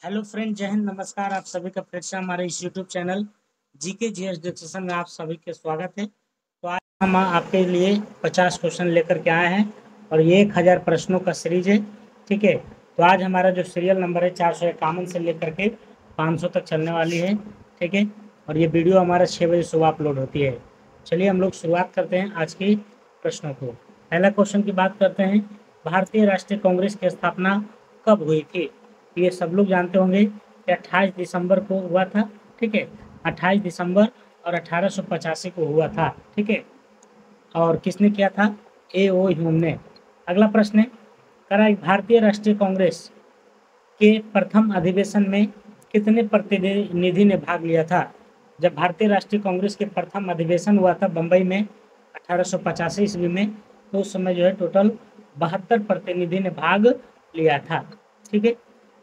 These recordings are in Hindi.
हेलो फ्रेंड, जय हिंद, नमस्कार। आप सभी का फिर से हमारे इस YouTube channel GK GS discussion में आप सभी के स्वागत है। तो आज हम आपके लिए 50 क्वेश्चन लेकर के आए हैं और ये 1000 प्रश्नों का सीरीज है। ठीक है, तो आज हमारा जो सीरियल नंबर है 451 से लेकर के 500 तक चलने वाली है। ठीक है, और ये वीडियो हमारा 6 बजे सुबह अपलोड होती है। चलिए हम लोग शुरुआत करते हैं आज की प्रश्नों को। पहला क्वेश्चन की बात करते हैं, भारतीय राष्ट्रीय कांग्रेस की स्थापना कब हुई थी? ये सब लोग जानते होंगे कि 28 दिसंबर को हुआ था। ठीक है, 28 दिसंबर और 1885 को हुआ था। ठीक है, और किसने किया था? ए.ओ. ह्यूम ने। अगला प्रश्न है, करा भारतीय राष्ट्रीय कांग्रेस के प्रथम अधिवेशन में कितने प्रतिनिधि ने भाग लिया था? जब भारतीय राष्ट्रीय कांग्रेस के प्रथम अधिवेशन हुआ था बंबई में 1885 ईस्वी में, तो उस समय जो है टोटल 72 प्रतिनिधि ने भाग लिया था। ठीक है,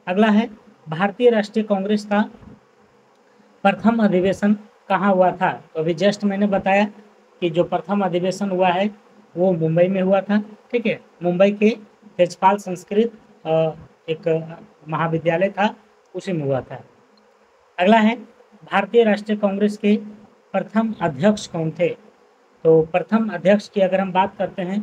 अगला है, भारतीय राष्ट्रीय कांग्रेस का प्रथम अधिवेशन कहाँ हुआ था? तो अभी जस्ट मैंने बताया कि जो प्रथम अधिवेशन हुआ है वो मुंबई में हुआ था। ठीक है, मुंबई के तेजपाल संस्कृत एक महाविद्यालय था, उसी में हुआ था। अगला है, भारतीय राष्ट्रीय कांग्रेस के प्रथम अध्यक्ष कौन थे? तो प्रथम अध्यक्ष की अगर हम बात करते हैं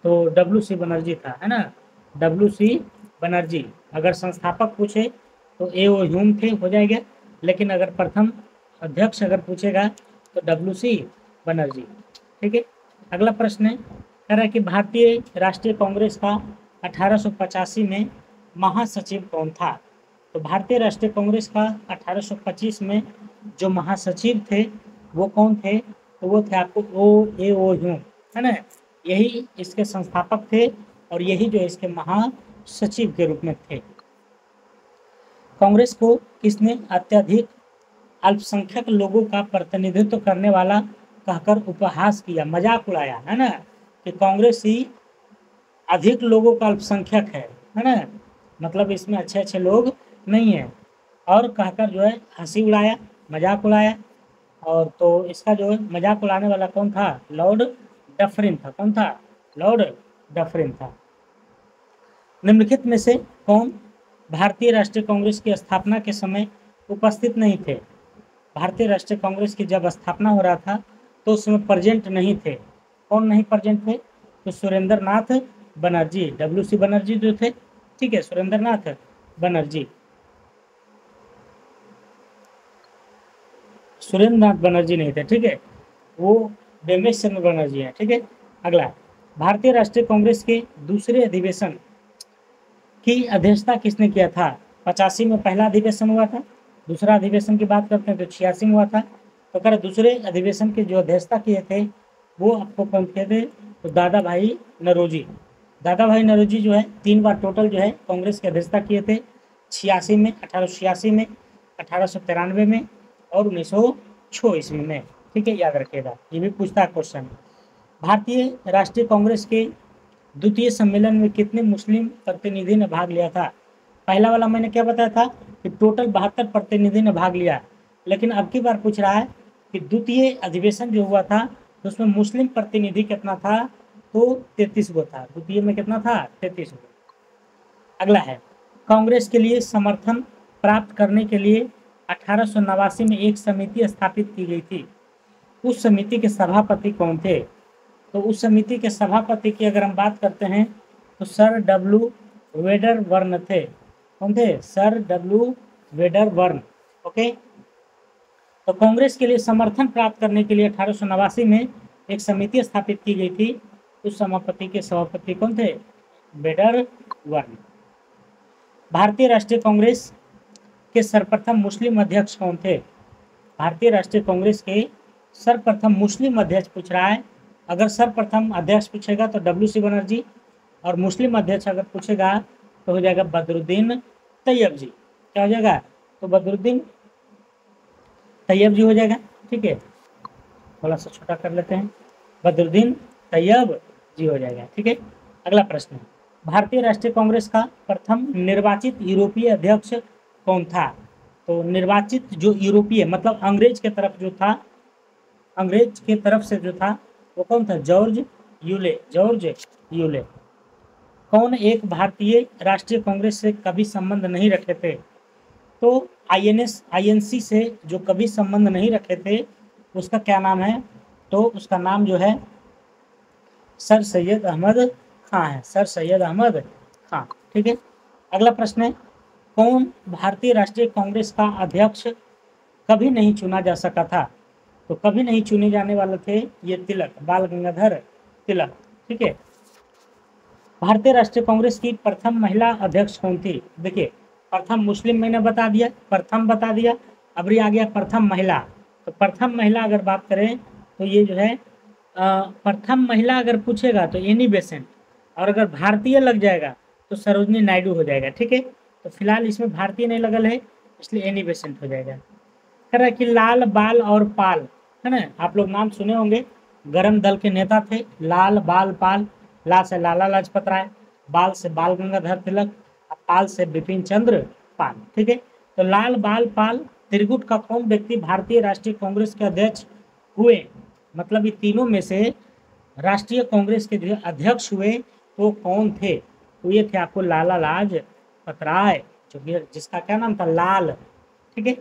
तो डब्ल्यू.सी. बनर्जी था, है ना, डब्ल्यू.सी. बनर्जी। अगर संस्थापक पूछे तो ए.ओ. ह्यूम थे, हो जाएगा। लेकिन अगर प्रथम अध्यक्ष अगर पूछेगा तो डब्ल्यू.सी. बनर्जी। ठीक है, अगला प्रश्न है, कह रहा है कि भारतीय राष्ट्रीय कांग्रेस का 1885 में महासचिव कौन था? तो भारतीय राष्ट्रीय कांग्रेस का 1825 में जो महासचिव थे वो कौन थे? तो वो थे आपको ए.ओ. ह्यूम, है ना। यही इसके संस्थापक थे और यही जो इसके महासचिव के रूप में थे। कांग्रेस को किसने अत्यधिक अल्पसंख्यक लोगों का प्रतिनिधित्व करने वाला कहकर उपहास किया, मजाक उड़ाया, है ना, कि कांग्रेस ही अधिक लोगों का अल्पसंख्यक है ना, मतलब इसमें अच्छे अच्छे लोग नहीं है, और कहकर जो है हंसी उड़ाया, मजाक उड़ाया। और तो इसका जो मजाक उड़ाने वाला कौन था? लॉर्ड डफरिन था। कौन था? लॉर्ड डफरिन था। निम्नलिखित में से कौन भारतीय राष्ट्रीय कांग्रेस की स्थापना के समय उपस्थित नहीं थे? भारतीय राष्ट्रीय कांग्रेस की जब स्थापना हो रहा था तो उस समय प्रेजेंट नहीं थे। कौन नहीं प्रेजेंट थे? तो सुरेंद्र नाथ बनर्जी, डब्ल्यू.सी. बनर्जी जो थे। ठीक है, सुरेंद्र नाथ बनर्जी, सुरेंद्र नाथ बनर्जी नहीं थे। ठीक है, वो बेमेश चंद्र बनर्जी है। ठीक है, अगला, भारतीय राष्ट्रीय कांग्रेस के दूसरे अधिवेशन की अध्यक्षता किसने किया था? 85 में पहला अधिवेशन हुआ था। दूसरा अधिवेशन की बात करते हैं तो 86 में हुआ था। तो अगर दूसरे अधिवेशन की जो अध्यक्षता किए थे वो आपको कौन किए थे? तो दादा भाई नौरोजी। दादा भाई नौरोजी जो है 3 बार टोटल जो है कांग्रेस की अध्यक्षता किए थे, 86 में, 1886 में, 1893 में और 1906 ईस्वी में। ठीक है, याद रखिएगा, ये भी पूछता है क्वेश्चन। भारतीय राष्ट्रीय कांग्रेस के द्वितीय सम्मेलन में कितने मुस्लिम प्रतिनिधि ने भाग लिया था? पहला वाला मैंने क्या बताया था कि टोटल 72 प्रतिनिधि ने भाग लिया, लेकिन अब की बार पूछ रहा है कि द्वितीय अधिवेशन जो हुआ था तो उसमें मुस्लिम प्रतिनिधि कितना था? तो 33 गो था। द्वितीय में कितना था? 33 गो। अगला है, कांग्रेस के लिए समर्थन प्राप्त करने के लिए 1889 में एक समिति स्थापित की गई थी। उस समिति के सभापति कौन थे? तो उस समिति के सभापति की अगर हम बात करते हैं तो सर डब्ल्यू वेडरबर्न थे। कौन थे? Sir W Wedderburn. ओके, तो कांग्रेस के लिए समर्थन प्राप्त करने के लिए 1889 में एक समिति स्थापित की गई थी। उस सभापति के सभापति कौन थे? वेडरबर्न। भारतीय राष्ट्रीय कांग्रेस के सर्वप्रथम मुस्लिम अध्यक्ष कौन थे? भारतीय राष्ट्रीय कांग्रेस के सर्वप्रथम मुस्लिम अध्यक्ष पूछ रहा है। अगर सर्वप्रथम अध्यक्ष पूछेगा तो डब्ल्यू.सी. बनर्जी, और मुस्लिम अध्यक्ष अगर पूछेगा तो हो जाएगा बदरुद्दीन तैयब जी। क्या हो जाएगा? तो बदरुद्दीन तैयब जी हो जाएगा। ठीक है, थोड़ा सा छोटा कर लेते हैं, बदरुद्दीन तैयब जी हो जाएगा। ठीक है, अगला प्रश्न है, भारतीय राष्ट्रीय कांग्रेस का प्रथम निर्वाचित यूरोपीय अध्यक्ष कौन था? तो निर्वाचित जो यूरोपीय मतलब अंग्रेज के तरफ जो था, अंग्रेज के तरफ से जो था वो कौन था? George Yule. George Yule. कौन एक भारतीय राष्ट्रीय कांग्रेस से कभी संबंध नहीं रखे थे? तो आईएनसी से जो कभी संबंध नहीं रखे थे उसका क्या नाम है, तो उसका नाम जो है सर सैयद अहमद खां है, सर सैयद अहमद खां। ठीक है, अगला प्रश्न है, कौन भारतीय राष्ट्रीय कांग्रेस का अध्यक्ष कभी नहीं चुना जा सका था? तो कभी नहीं चुने जाने वाले थे ये तिलक, बाल गंगाधर तिलक। ठीक है, भारतीय राष्ट्रीय कांग्रेस की प्रथम महिला अध्यक्ष कौन थी? देखिए, प्रथम मुस्लिम मैंने बता दिया, प्रथम बता दिया, अब आ गया प्रथम महिला। तो प्रथम महिला अगर बात करें तो ये जो है प्रथम महिला अगर पूछेगा तो एनी बेसेंट, और अगर भारतीय लग जाएगा तो सरोजनी नायडू हो जाएगा। ठीक है, तो फिलहाल इसमें भारतीय नहीं लगल है इसलिए एनी बेसेंट हो जाएगा। कह रहा है कि लाल बाल और पाल, है ना, आप लोग नाम सुने होंगे, गरम दल के नेता थे लाल बाल पाल। ला से लाला लाजपत राय, बाल से बाल गंगाधर तिलक, पाल से बिपिन चंद्र पाल। ठीक है, तो लाल बाल पाल त्रिगुट का कौन व्यक्ति भारतीय राष्ट्रीय कांग्रेस के अध्यक्ष हुए? मतलब ये तीनों में से राष्ट्रीय कांग्रेस के जो अध्यक्ष हुए तो कौन थे? तो ये थे आपको लाला लाजपत राय, जो जिसका क्या नाम था, लाल। ठीक है,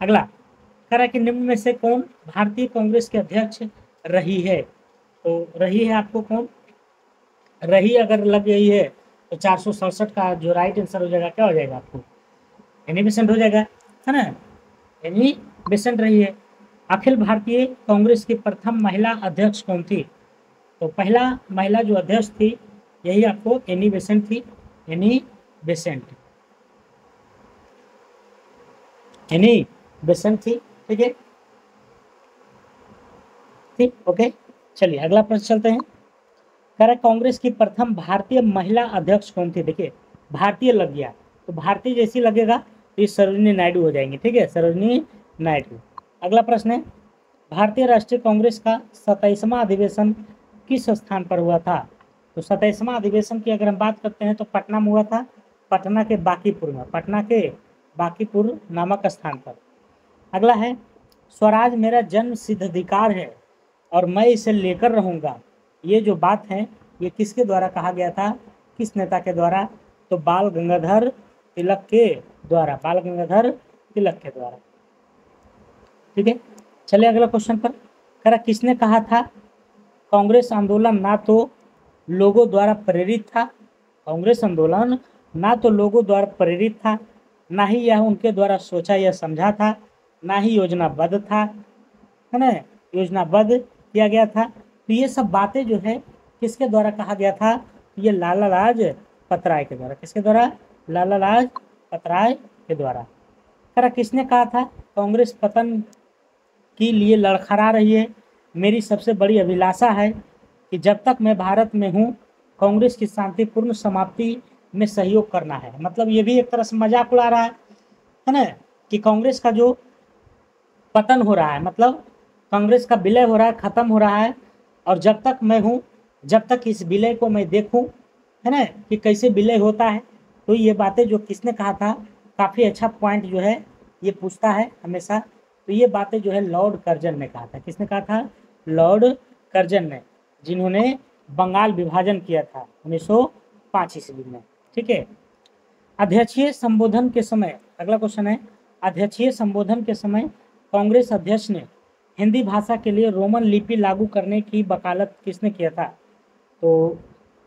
अगला कह रहा है कि निम्न में से कौन भारतीय कांग्रेस के अध्यक्ष रही है? तो रही है आपको कौन, रही अगर लग गई है तो 467 का जो राइट आंसर हो जाएगा क्या हो जाएगा आपको, एनी बेसेंट हो जाएगा, है ना, एनी बेसेंट रही है। अखिल भारतीय कांग्रेस की प्रथम महिला अध्यक्ष कौन थी? तो पहला महिला जो अध्यक्ष थी यही आपको एनी बेसेंट थी, एनी बेसेंट, एनी बेसेंट थी। ठीक है, ठीक, ओके, चलिए अगला प्रश्न चलते हैं। कह रहा है कांग्रेस की प्रथम भारतीय महिला अध्यक्ष कौन थी? देखिए, भारतीय लग गया तो भारतीय जैसी लगेगा तो ये सरोजनी नायडू हो जाएंगे। ठीक है, सरोजनी नायडू। अगला प्रश्न है, भारतीय राष्ट्रीय कांग्रेस का 27वां अधिवेशन किस स्थान पर हुआ था? तो 27वां अधिवेशन की अगर हम बात करते हैं तो पटना में हुआ था, पटना के बांकीपुर में, पटना के बांकीपुर नामक स्थान पर। अगला है, स्वराज मेरा जन्म सिद्ध अधिकार है और मैं इसे लेकर रहूंगा, ये जो बात है ये किसके द्वारा कहा गया था, किस नेता के द्वारा? तो बाल गंगाधर तिलक के द्वारा, बाल गंगाधर तिलक के द्वारा। ठीक है, चलिए अगला क्वेश्चन पर। कह रहा किसने कहा था कांग्रेस आंदोलन ना तो लोगों द्वारा प्रेरित था, कांग्रेस आंदोलन ना तो लोगों द्वारा प्रेरित था, ना ही यह उनके द्वारा सोचा या समझा था, ना ही योजनाबद्ध था, है ना, योजनाबद्ध किया गया था। तो ये सब बातें जो है किसके द्वारा कहा गया था? ये लाला लाजपत राय के द्वारा। किसके द्वारा? लाला लाजपत राय के द्वारा। करा किसने कहा था कांग्रेस पतन के लिए लड़खड़ा रही है, मेरी सबसे बड़ी अभिलाषा है कि जब तक मैं भारत में हूँ कांग्रेस की शांतिपूर्ण समाप्ति में सहयोग करना है। मतलब ये भी एक तरह से मजाक उड़ा रहा है ना, कि कांग्रेस का जो पतन हो रहा है, मतलब कांग्रेस का विलय हो रहा है, खत्म हो रहा है, और जब तक मैं हूँ, जब तक इस विलय को मैं देखूं, है ना, कि कैसे विलय होता है। तो ये बातें जो किसने कहा था, काफ़ी अच्छा पॉइंट जो है ये पूछता है हमेशा। तो ये बातें जो है लॉर्ड कर्जन ने कहा था। किसने कहा था? लॉर्ड कर्जन ने, जिन्होंने बंगाल विभाजन किया था 1905 ईस्वी में। ठीक है, अध्यक्षीय संबोधन के समय, अगला क्वेश्चन है, अध्यक्षीय संबोधन के समय कांग्रेस अध्यक्ष ने हिंदी भाषा के लिए रोमन लिपि लागू करने की वकालत किसने किया था? तो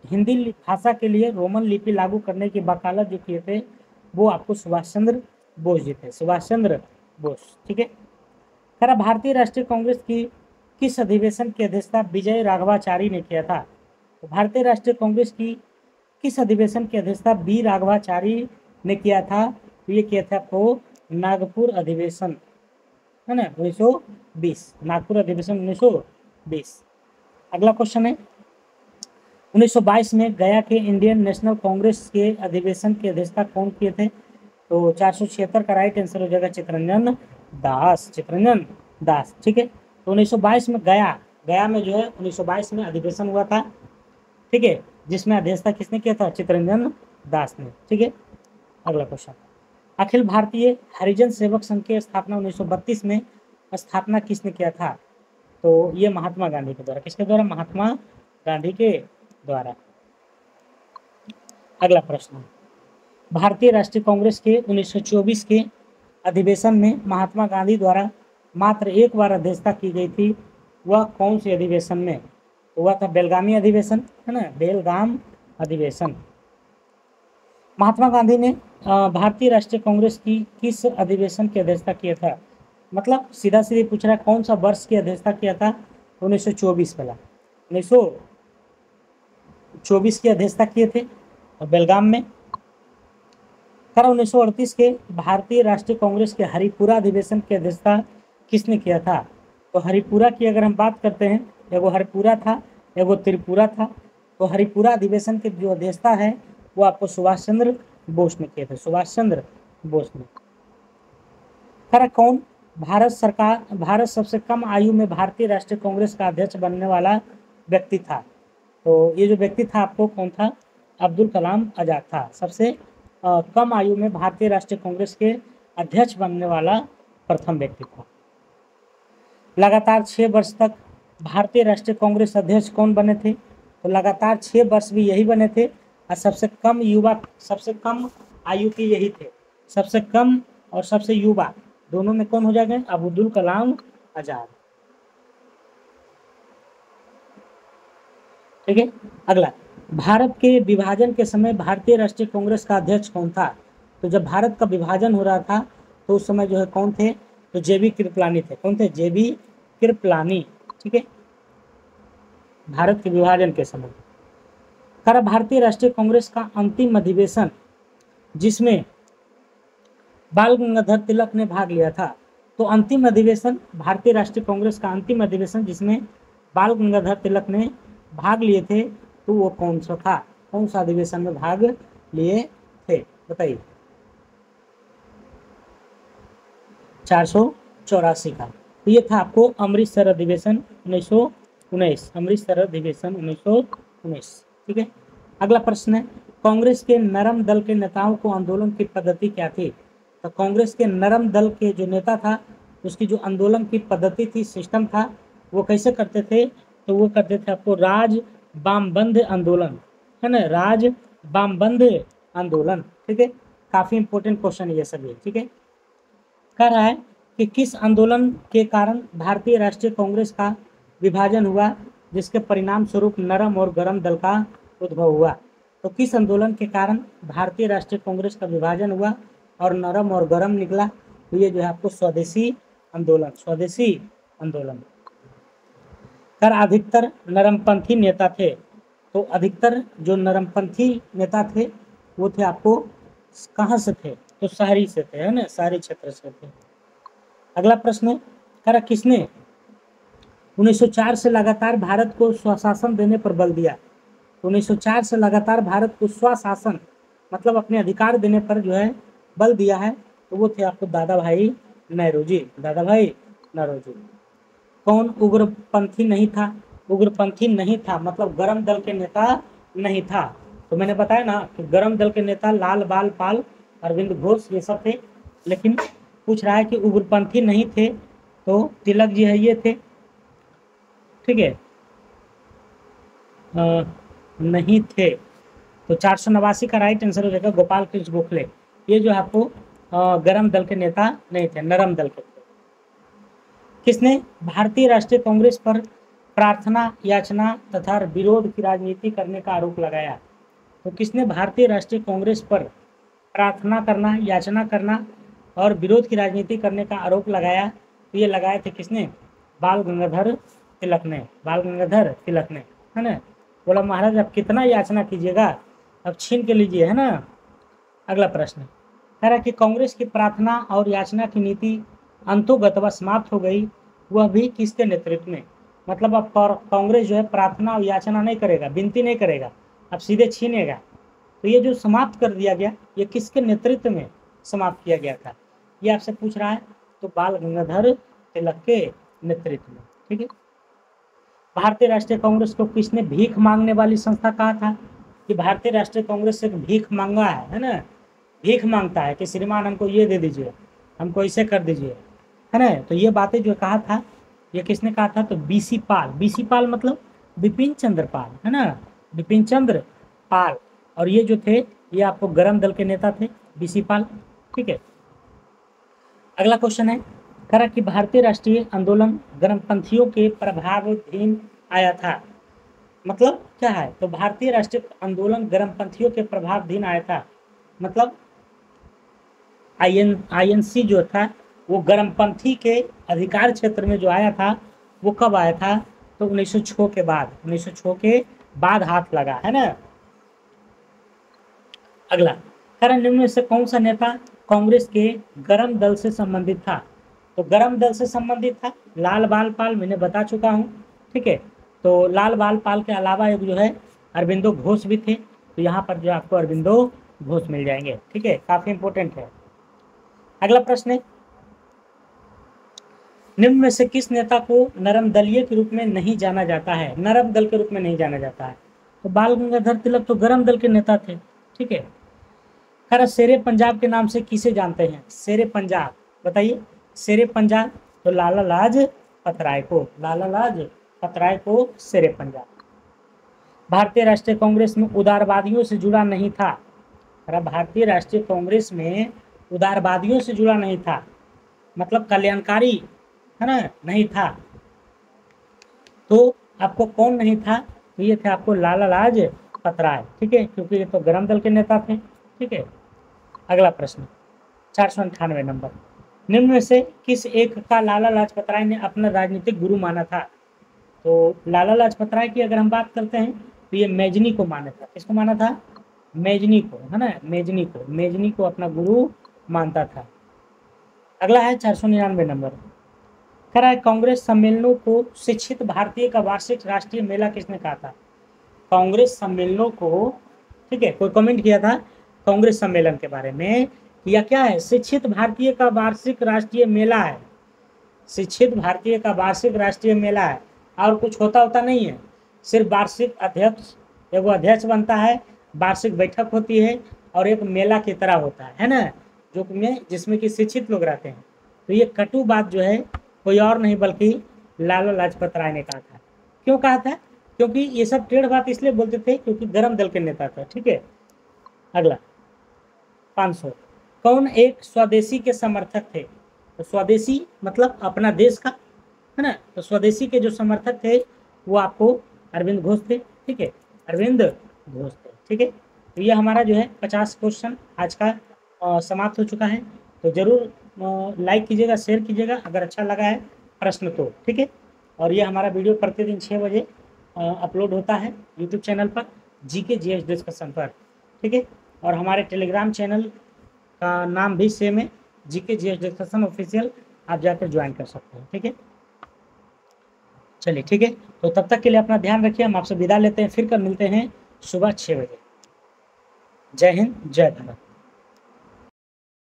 हिंदी भाषा के लिए रोमन लिपि लागू करने की वकालत जो किए थे वो आपको सुभाष चंद्र बोस जी थे, सुभाष चंद्र बोस। ठीक है, खरा भारतीय राष्ट्रीय कांग्रेस की किस अधिवेशन की अध्यक्षता विजय राघवाचारी ने किया था? तो भारतीय राष्ट्रीय कांग्रेस की किस अधिवेशन की अध्यक्षता बी राघवाचारी ने किया था? तो ये किया था आपको नागपुर अधिवेशन, है ना, 1920, नागपुर अधिवेशन 1920। अगला क्वेश्चन है, 1922 में गया के इंडियन नेशनल कांग्रेस के अधिवेशन की अध्यक्षता कौन किए थे? तो 476 का राइट आंसर हो जाएगा चितरंजन दास, चितरंजन दास। ठीक है, तो 1922 में गया में जो है 1922 में अधिवेशन हुआ था। ठीक है, जिसमें अध्यक्षता किसने किया था? चितरंजन दास ने। ठीक है, अगला क्वेश्चन, अखिल भारतीय हरिजन सेवक संघ की स्थापना 1932 में स्थापना किसने किया था? तो ये महात्मा गांधी के द्वारा। किसके द्वारा? महात्मा गांधी के द्वारा। अगला प्रश्न, भारतीय राष्ट्रीय कांग्रेस के 1924 के अधिवेशन में महात्मा गांधी द्वारा मात्र एक बार अध्यक्षता की गई थी, वह कौन से अधिवेशन में? तो वह था बेलगामी अधिवेशन, है ना, बेलगाम अधिवेशन। महात्मा गांधी ने भारतीय राष्ट्रीय कांग्रेस की किस अधिवेशन की अध्यक्षता किया था? मतलब सीधा सीधे पूछ रहा है कौन सा वर्ष की अध्यक्षता किया था? 1924 वाला, 1924 की अध्यक्षता किए थे और बेलगाम में। 1938 के भारतीय राष्ट्रीय कांग्रेस के हरिपुरा अधिवेशन की अध्यक्षता किसने किया था? तो हरिपुरा की अगर हम बात करते हैं, एगो हरिपुरा था, एगो त्रिपुरा था। तो हरिपुरा अधिवेशन की जो अध्यक्षता है वो आपको सुभाष चंद्र बोस ने किए थे, सुभाष चंद्र बोस ने। कौन भारत सबसे कम आयु में भारतीय राष्ट्रीय कांग्रेस का अध्यक्ष बनने वाला व्यक्ति था? तो ये जो व्यक्ति था आपको कौन था? अब्दुल कलाम आजाद था। सबसे कम आयु में भारतीय राष्ट्रीय कांग्रेस के अध्यक्ष बनने वाला प्रथम व्यक्ति था। लगातार 6 वर्ष तक भारतीय राष्ट्रीय कांग्रेस अध्यक्ष कौन बने थे? तो लगातार 6 वर्ष भी यही बने थे और सबसे कम आयु के यही थे। सबसे कम और सबसे युवा दोनों में कौन हो जाएंगे? अब्दुल कलाम आजाद। ठीक है। अगला, भारत के विभाजन के समय भारतीय राष्ट्रीय कांग्रेस का अध्यक्ष कौन था? तो जब भारत का विभाजन हो रहा था तो उस समय जो है कौन थे? तो जेबी कृपलानी थे। कौन थे? जेबी कृपलानी। ठीक है, भारत के विभाजन के समय। भारतीय राष्ट्रीय कांग्रेस का अंतिम अधिवेशन जिसमें बाल गंगाधर तिलक ने भाग लिया था, तो अंतिम अधिवेशन भारतीय राष्ट्रीय कांग्रेस का अंतिम अधिवेशन जिसमें बाल गंगाधर तिलक ने भाग लिए थे, तो वो कौन सा था? कौन सा अधिवेशन में भाग लिए थे बताइए? 484 का। तो ये था आपको अमृतसर अधिवेशन 1919, अमृतसर अधिवेशन 1919। ठीक है। अगला प्रश्न है, कांग्रेस के नरम दल के नेताओं को आंदोलन की पद्धति क्या थी? तो कांग्रेस के नरम दल के जो नेता था उसकी जो आंदोलन की पद्धति थी, सिस्टम था, वो कैसे करते थे? तो वो करते थे आपको राज बामबंद आंदोलन, है ना, राज बामबंद आंदोलन। ठीक है, काफी इंपॉर्टेंट क्वेश्चन ये सभी। ठीक है, कह रहा है कि किस आंदोलन के कारण भारतीय राष्ट्रीय कांग्रेस का विभाजन हुआ जिसके परिणाम स्वरूप नरम और गरम दल का उद्भव हुआ? तो किस आंदोलन के कारण भारतीय राष्ट्रीय कांग्रेस का विभाजन हुआ और नरम और गरम निकला? तो ये जो है आपको स्वदेशी आंदोलन, स्वदेशी आंदोलन। अधिकतर नरमपंथी नेता थे, तो अधिकतर जो नरमपंथी नेता थे वो थे आपको कहाँ से थे? तो शहरी से थे, है ना, शहरी क्षेत्र से थे। अगला प्रश्न है, किसने 1904 से लगातार भारत को स्वशासन देने पर बल दिया? तो 1904 से लगातार भारत को स्वशासन मतलब अपने अधिकार देने पर जो है बल दिया है, तो वो थे आपको दादा भाई नौरोजी, दादा भाई नौरोजी। कौन उग्रपंथी नहीं था? उग्रपंथी नहीं था मतलब गरम दल के नेता नहीं था। तो मैंने बताया ना कि गरम दल के नेता लाल बाल पाल, अरविंद घोष ये सब थे, लेकिन पूछ रहा है कि उग्रपंथी नहीं थे, तो तिलक जी है ये थे। ठीक है, नहीं थे, तो 489 का राइट आंसर हो जाएगा गोपाल कृष्ण गोखले। ये जो है आपको गरम दल के नेता नहीं थे, नरम दल के थे। किसने भारतीय राष्ट्रीय कांग्रेस पर प्रार्थना, याचना तथा विरोध की राजनीति करने का आरोप लगाया? तो किसने भारतीय राष्ट्रीय कांग्रेस पर प्रार्थना करना, याचना करना और विरोध की राजनीति करने का आरोप लगाया? तो ये लगाए थे किसने? बाल गंगाधर तिलक ने, बाल गंगाधर तिलक ने, है ना। बोला महाराज अब कितना याचना कीजिएगा, अब छीन के लीजिए, है ना। अगला प्रश्न कह रहा कि कांग्रेस की प्रार्थना और याचना की नीति अंतोगतवा समाप्त हो गई, वह भी किसके नेतृत्व में? मतलब अब कांग्रेस जो है प्रार्थना और याचना नहीं करेगा, विनती नहीं करेगा, अब सीधे छीनेगा। तो ये जो समाप्त कर दिया गया, ये किसके नेतृत्व में समाप्त किया गया था? ये आपसे पूछ रहा है। तो बाल गंगाधर तिलक के नेतृत्व में। ठीक है। भारतीय राष्ट्रीय कांग्रेस को किसने भीख मांगने वाली संस्था कहा था? कि भारतीय राष्ट्रीय कांग्रेस से भीख मांगा है ना, भीख मांगता है कि श्रीमान हमको ये दे दीजिए, हमको ऐसे कर दीजिए, है ना। तो ये बातें जो कहा था, ये किसने कहा था? तो बीसी पाल। बीसी पाल मतलब बिपिन चंद्र पाल, है ना, बिपिन चंद्र पाल। और ये जो थे ये आपको गरम दल के नेता थे, बीसी पाल। ठीक है, अगला क्वेश्चन है, करा कि भारतीय राष्ट्रीय आंदोलन गर्मपंथियों के प्रभावाधीन आया था। मतलब क्या है, तो भारतीय राष्ट्रीय आंदोलन गर्मपंथियों के प्रभावाधीन आया था, मतलब आईएनसी जो था वो गर्मपंथी के अधिकार क्षेत्र में जो आया था वो कब आया था, तो 1906 के बाद, 1906 के बाद हाथ लगा है ना। अगला, कारण निम्न में से कौन सा नेता कांग्रेस के गरम दल से संबंधित था, तो गरम दल से संबंधित था लाल बाल पाल, मैंने बता चुका हूँ। ठीक है, तो लाल बाल पाल के अलावा एक जो है अरविंदो घोष भी थे, तो यहाँ पर जो आपको अरविंदो घोष मिल जाएंगे। ठीक है, काफी इंपॉर्टेंट है। अगला प्रश्न है, निम्न में से किस नेता को नरम दलीय के रूप में नहीं जाना जाता है, नरम दल के रूप में नहीं जाना जाता है, तो बाल गंगाधर तिलक तो गरम दल के नेता थे। ठीक है, खैर शेरे पंजाब के नाम से किसे जानते हैं, शेरे पंजाब बताइए, शेरे पंजाब, तो लाला लाजपत राय को, लाला लाजपत राय को शेरे पंजाब। भारतीय राष्ट्रीय कांग्रेस में उदारवादियों से जुड़ा नहीं था, भारतीय राष्ट्रीय कांग्रेस में उदारवादियों से जुड़ा नहीं था, मतलब कल्याणकारी है ना, नहीं था। तो आपको कौन नहीं था, तो ये थे आपको लाला लाजपत राय। ठीक है, क्योंकि ये तो गरम दल के नेता थे। ठीक है, अगला प्रश्न 498 नंबर, निम्न में से किस एक का लाला लाजपत राय ने अपना राजनीतिक गुरु माना था, तो लाला लाजपत राय की अगर हम बात करते हैं तो ये मेजनी को माना था, किसको माना था, मेजनी को, है ना, मेजनी को अपना गुरु मानता था। अगला है 499 नंबर, कह रहा है कांग्रेस सम्मेलनों को शिक्षित भारतीय का वार्षिक राष्ट्रीय मेला किसने कहा था, कांग्रेस सम्मेलनों को, ठीक है, कोई कमेंट किया था कांग्रेस सम्मेलन के बारे में, या क्या है, शिक्षित भारतीय का वार्षिक राष्ट्रीय मेला है, शिक्षित भारतीय का वार्षिक राष्ट्रीय मेला है, और कुछ होता नहीं है, सिर्फ वार्षिक अध्यक्ष, एगो अध्यक्ष बनता है, वार्षिक बैठक होती है और एक मेला की तरह होता है ना, जो में जिसमें कि शिक्षित लोग रहते हैं। तो ये कटु बात जो है कोई और नहीं बल्कि लाला लाजपत राय ने कहा था। क्यों कहा था, क्योंकि ये सब टेढ़ बात इसलिए बोलते थे क्योंकि गरम दल के नेता था। ठीक है, अगला 500, कौन एक स्वदेशी के समर्थक थे, तो स्वदेशी मतलब अपना देश का, है ना, तो स्वदेशी के जो समर्थक थे वो आपको अरविंद घोष थे। ठीक है, अरविंद घोष थे। ठीक है, तो ये हमारा जो है 50 क्वेश्चन आज का समाप्त हो चुका है। तो जरूर लाइक कीजिएगा, शेयर कीजिएगा अगर अच्छा लगा है प्रश्न तो। ठीक है, और ये हमारा वीडियो प्रतिदिन 6 बजे अपलोड होता है यूट्यूब चैनल पर जीके जीएस डिस्कशन पर। ठीक है, और हमारे टेलीग्राम चैनल का नाम भी सेम है, जीके जीएस डिस्कशन ऑफिशियल, आप जाकर ज्वाइन कर सकते हैं। ठीक है, चलिए ठीक है, तो तब तक के लिए अपना ध्यान रखिए, हम आपसे विदा लेते हैं, फिर कल मिलते हैं सुबह 6 बजे। जय हिंद, जय भारत।